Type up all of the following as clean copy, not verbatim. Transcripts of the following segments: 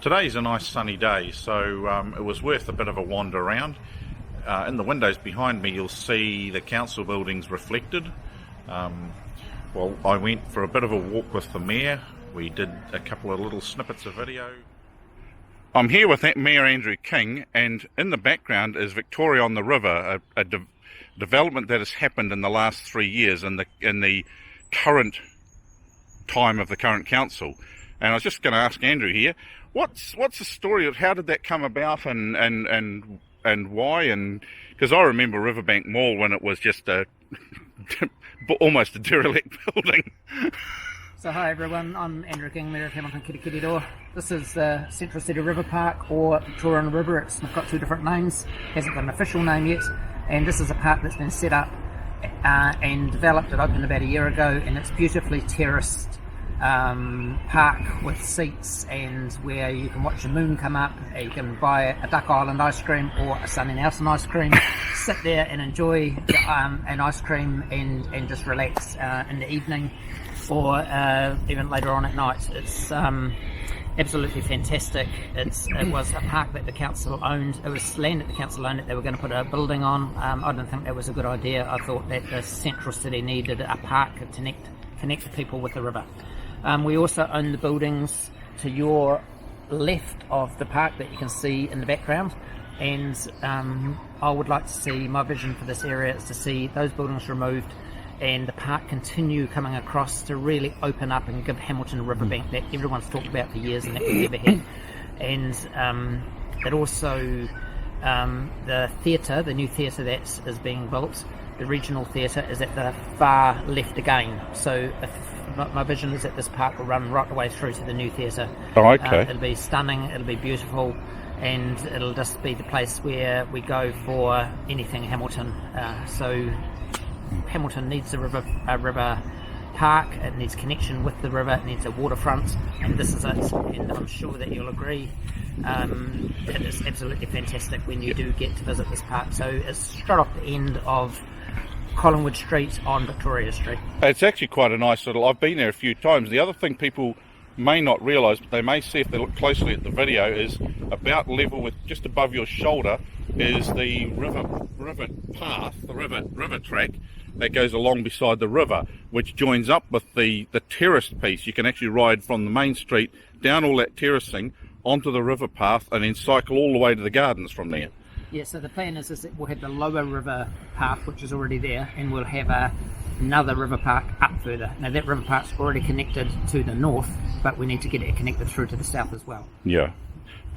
Today's a nice sunny day, so it was worth a bit of a wander around. In the windows behind me you'll see the council buildings reflected. Well, I went for a bit of a walk with the Mayor. We did a couple of little snippets of video. I'm here with Mayor Andrew King, and in the background is Victoria on the River, a development that has happened in the last 3 years in the current time of the current council. And I was just going to ask Andrew here, what's the story of how did that come about and why? And because I remember Riverbank Mall when it was just almost a derelict building. So hi everyone, I'm Andrew King, Mayor of Hamilton Kirikiriroa. This is Central City River Park, or Victoria on the River. It's got two different names, hasn't got an official name yet. And this is a park that's been set up and developed. It opened about a year ago, and it's beautifully terraced park with seats, and where you can watch the moon come up. You can buy a Duck Island ice cream or a Sunny Nelson ice cream, sit there and enjoy an ice cream and just relax in the evening, or even later on at night. It's absolutely fantastic. It was a park that the council owned. It was land that the council owned that they were going to put a building on. I didn't think that was a good idea. I thought that the central city needed a park to connect the people with the river. We also own the buildings to your left of the park that you can see in the background, and I would like to see, my vision for this area is to see those buildings removed and the park continue coming across to really open up and give Hamilton a riverbank that everyone's talked about for years and that we never had. And it also, the theatre, the new theatre that is being built, the regional theatre, is at the far left again. So my vision is that this park will run right the way through to the new theatre. Oh, okay. It'll be stunning, it'll be beautiful, and it'll just be the place where we go for anything Hamilton. So Hamilton needs a river park, it needs connection with the river, it needs a waterfront, and this is it. And I'm sure that you'll agree, it is absolutely fantastic when you do get to visit this park. So it's straight off the end of Collingwood Street on Victoria Street. It's actually quite a nice little, I've been there a few times. The other thing people may not realise, but they may see if they look closely at the video, is about level with just above your shoulder is the river path, the river track that goes along beside the river, which joins up with the terraced piece. You can actually ride from the main street down all that terracing onto the river path and then cycle all the way to the gardens from there. Yeah, so the plan is that we'll have the lower river path, which is already there, and we'll have another river park up further. Now that river park's already connected to the north, but we need to get it connected through to the south as well. Yeah,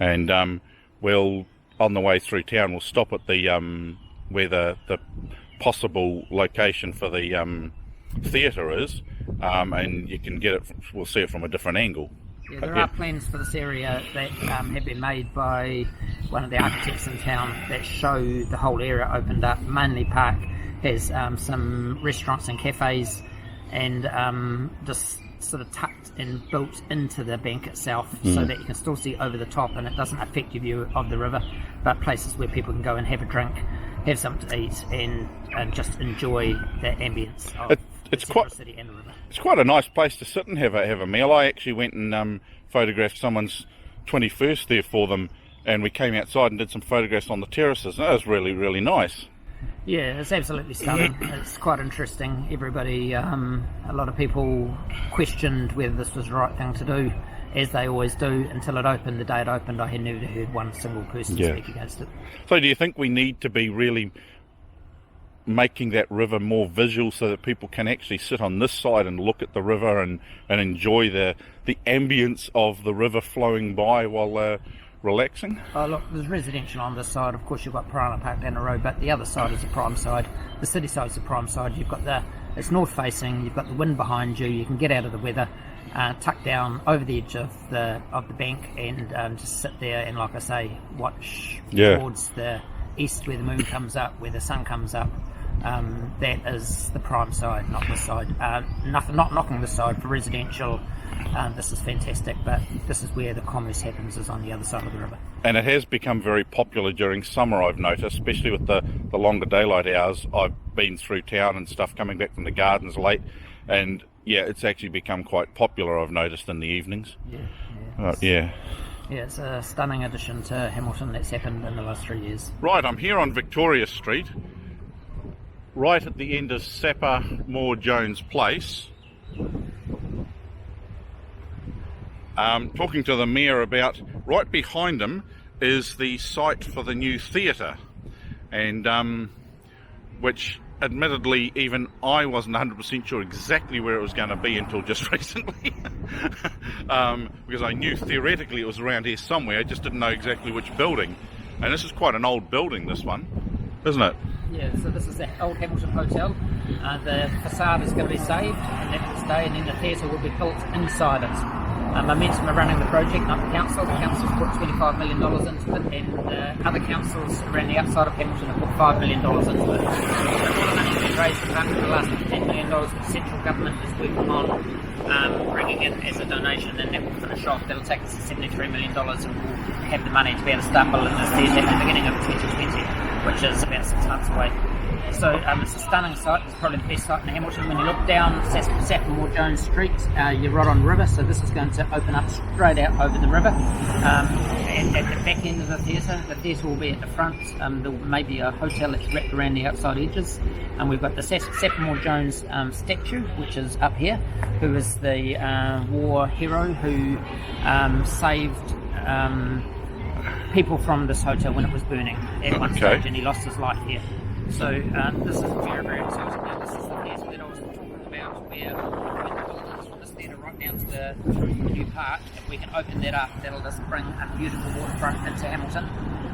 and we'll, on the way through town, we'll stop at the where the possible location for the theatre is, and you can get it. We'll see it from a different angle. Yeah, there are plans for this area that have been made by one of the architects in town that show the whole area opened up. Manly Park has some restaurants and cafes, and just sort of tucked and built into the bank itself, so that you can still see over the top and it doesn't affect your view of the river, but places where people can go and have a drink, have something to eat, and just enjoy the ambience of the city and the river. It's quite a nice place to sit and have a meal. I actually went and photographed someone's 21st there for them, and we came outside and did some photographs on the terraces. That was really, really nice. Yeah, it's absolutely stunning. It's quite interesting. Everybody, a lot of people questioned whether this was the right thing to do, as they always do, until it opened. The day it opened, I had never heard one single person speak against it. So do you think we need to be really making that river more visual so that people can actually sit on this side and look at the river and enjoy the ambience of the river flowing by while they're relaxing? Oh look, there's residential on this side. Of course you've got Piranha Park down the road, but the other side is the prime side. The city side is the prime side. You've got it's north facing, you've got the wind behind you, you can get out of the weather, tuck down over the edge of the bank, and just sit there and, like I say, watch towards the east where the moon comes up, where the sun comes up. That is the prime side, not this side. Not knocking this side for residential. This is fantastic, but this is where the commerce happens, is on the other side of the river. And it has become very popular during summer, I've noticed, especially with the longer daylight hours. I've been through town and stuff, coming back from the gardens late, and yeah, it's actually become quite popular, I've noticed, in the evenings. Yeah. Yeah, it's a stunning addition to Hamilton that's happened in the last 3 years. Right, I'm here on Victoria Street, right at the end of Sapper Moore Jones Place. Talking to the Mayor about, right behind him is the site for the new theatre, and which admittedly even I wasn't 100% sure exactly where it was going to be until just recently. Because I knew theoretically it was around here somewhere, I just didn't know exactly which building. And this is quite an old building, this one, isn't it? Yeah, so this is the old Hamilton Hotel. The facade is going to be saved, and that will stay, and then the theatre will be built inside it. Momentum are running the project, not the council. The council's put $25 million into it, and other councils around the outside of Hamilton have put $5 million into it. So all the money's been raised apart from the last $10 million that the central government is working on bringing in as a donation, and that will finish off. That'll take us to $73 million, and we'll have the money to be able to start building this theatre at the beginning of 2020, which is about 6 months away. So it's a stunning site. It's probably the best site in Hamilton. When you look down Sapper Moore Jones Street, you're right on the river, so this is going to open up straight out over the river. And at the back end of the theatre will be at the front. There may be a hotel that's wrapped around the outside edges. And we've got the Sapper Moore Jones statue, which is up here, who is the war hero who saved people from this hotel when it was burning at one stage, and he lost his life here. So this is very, very exciting. Now, this is the theatre that I was talking about, where when the buildings from this theatre right down to the new park, if we can open that up, that'll just bring a beautiful waterfront into Hamilton.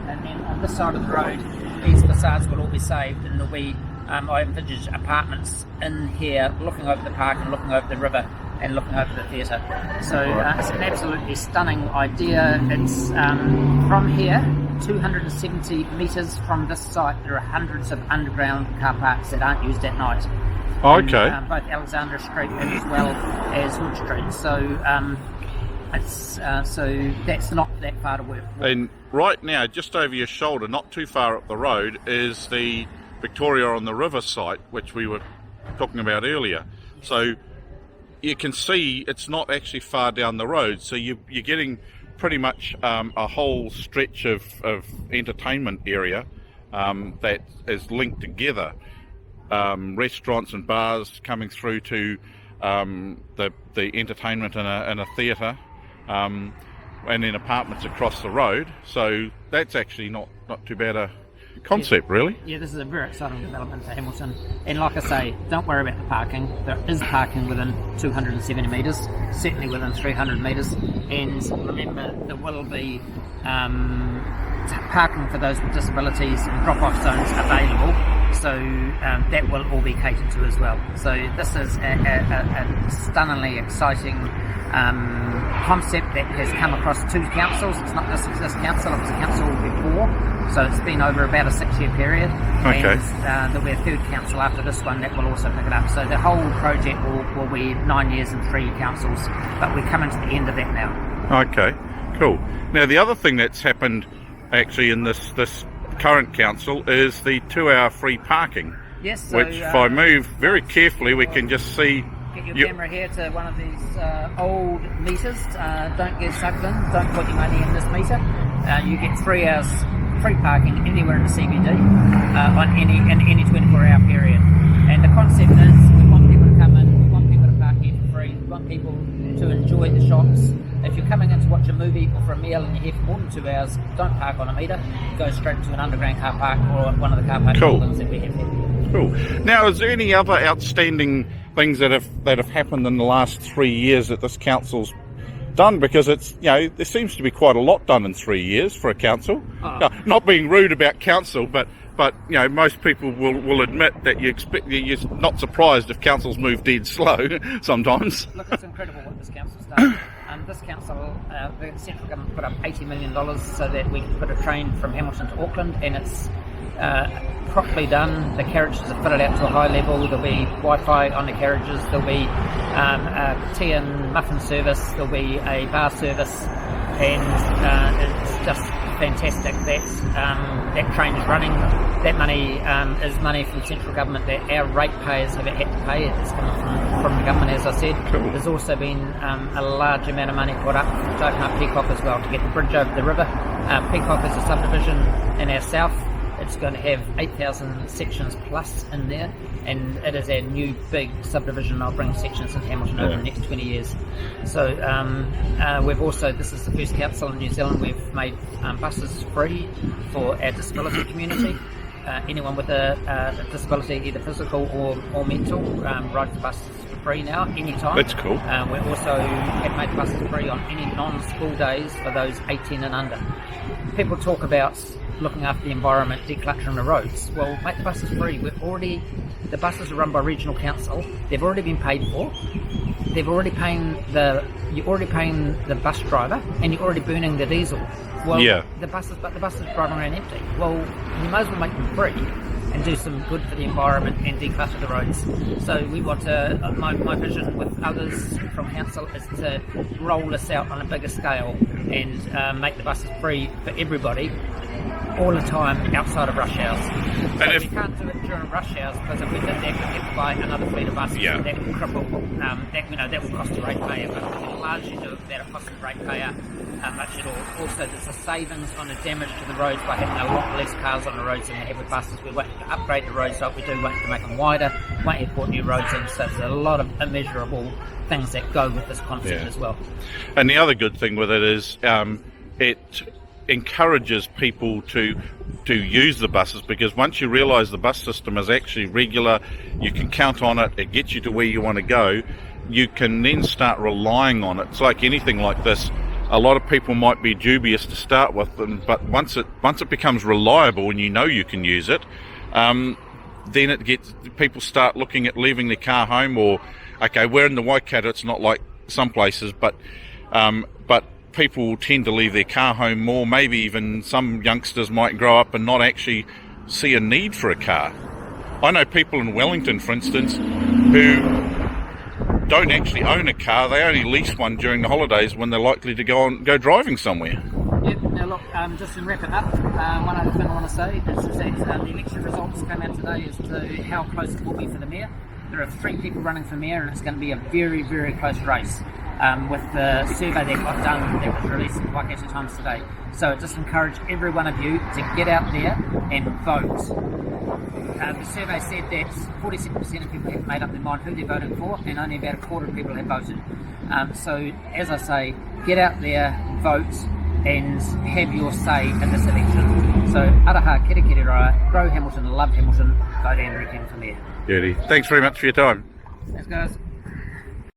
And then on this side of the road, these facades will all be saved, and there'll be, I envisage apartments in here looking over the park and looking over the river and looking over the theatre. So it's an absolutely stunning idea. It's from here, 270 metres from this site, there are hundreds of underground car parks that aren't used at night. Okay. In, both Alexandra Street as well as Hood Street. So so that's not that far to work. And right now, just over your shoulder, not too far up the road, is the Victoria on the River site, which we were talking about earlier. So you can see it's not actually far down the road, so you're getting pretty much a whole stretch of entertainment area that is linked together. Restaurants and bars coming through to the entertainment in a theatre, and then apartments across the road. So that's actually not too bad a concept, really. Yeah, this is a very exciting development for Hamilton. And like I say, don't worry about the parking. There is parking within 270 metres, certainly within 300 metres. And remember, there will be parking for those with disabilities and drop-off zones available. So that will all be catered to as well. So this is a stunningly exciting concept that has come across 2 councils. It's not just this council, it was a council before. So it's been over about a 6-year period. Okay. And there'll be a 3rd council after this one that will also pick it up. So the whole project will be 9 years and 3 councils, but we're coming to the end of that now. Okay, cool. Now the other thing that's happened actually in this current council is the 2-hour free parking. Yes. So, which if I move very carefully we can just see. Get your camera here to one of these old meters. Don't get sucked in. Don't put your money in this meter. You get 3 hours free parking anywhere in the CBD on any 24-hour period. And the concept is we want people to come in, we want people to park here for free, we want people to enjoy the shops. If you're coming in to watch a movie or for a meal and you're here for more than 2 hours, don't park on a meter. Go straight to an underground car park or one of the car park buildings that we have here. Cool. Now, is there any other outstanding things that have happened in the last 3 years that this council's done? Because it's, there seems to be quite a lot done in 3 years for a council. Now, not being rude about council, but most people will admit that you're not surprised if councils move dead slow sometimes. Look, it's incredible what this council's done. This council, the central government put up $80 million so that we can put a train from Hamilton to Auckland, and it's properly done. The carriages are fitted out to a high level. There'll be Wi-Fi on the carriages. There'll be a tea and muffin service. There'll be a bar service, and it's just fantastic that that train is running. That money is money from central government that our ratepayers have had to pay. It's coming from the government, as I said. Cool. There's also been a large amount of money put up to open up Peacock as well, to get the bridge over the river. Peacock is a subdivision in our south. It's going to have 8,000 sections plus in there, and it is our new big subdivision. I'll bring sections in Hamilton over the next 20 years. So we've also, this is the first council in New Zealand, we've made buses free for our disability community. Anyone with a disability, either physical or mental, rides the buses for free now, anytime. That's cool. We also have made buses free on any non-school days for those 18 and under. People talk about looking after the environment, decluttering the roads. Well, make the buses free. The buses are run by regional council. They've already been paid for. You're already paying the bus driver, and you're already burning the diesel. Well, the buses driving around empty. Well, you might as well make them free and do some good for the environment and declutter the roads. So we want to, my vision with others from council is to roll this out on a bigger scale and make the buses free for everybody all the time outside of rush hours. So we can't do it during rush hours, because if we did that, we'd have to buy another fleet of buses. That will cripple, that will cost the ratepayer, but we can largely do it without a cost of ratepayer much at all. Also, there's a savings on the damage to the roads by having a lot less cars on the roads than we have with buses. We won't have to upgrade the roads like we do, won't have to make them wider, won't have to put new roads in, so there's a lot of immeasurable things that go with this concept as well. And the other good thing with it is it encourages people to use the buses, because once you realise the bus system is actually regular, you can count on it, it gets you to where you want to go, you can then start relying on it. It's like anything like this. A lot of people might be dubious to start with, but once it becomes reliable and you know you can use it, then people start looking at leaving their car home. Or, okay, we're in the Waikato, it's not like some places, but people tend to leave their car home more. Maybe even some youngsters might grow up and not actually see a need for a car. I know people in Wellington, for instance, who don't actually own a car. They only lease one during the holidays when they're likely to go driving somewhere. Yep. Now look, just to wrap it up, one other thing I want to say is that the election results came out today as to how close it will be for the mayor. There are 3 people running for mayor, and it's going to be a very, very close race. With the survey that got done that was released in Waikato Times today. So I just encourage every one of you to get out there and vote. The survey said that 47% of people have made up their mind who they're voting for, and only about a quarter of people have voted. So as I say, get out there, vote, and have your say in this election. So araha, kiri kiri rā, grow Hamilton, love Hamilton, vote Andrew King for mayor. Beauty. Thanks very much for your time. Thanks guys.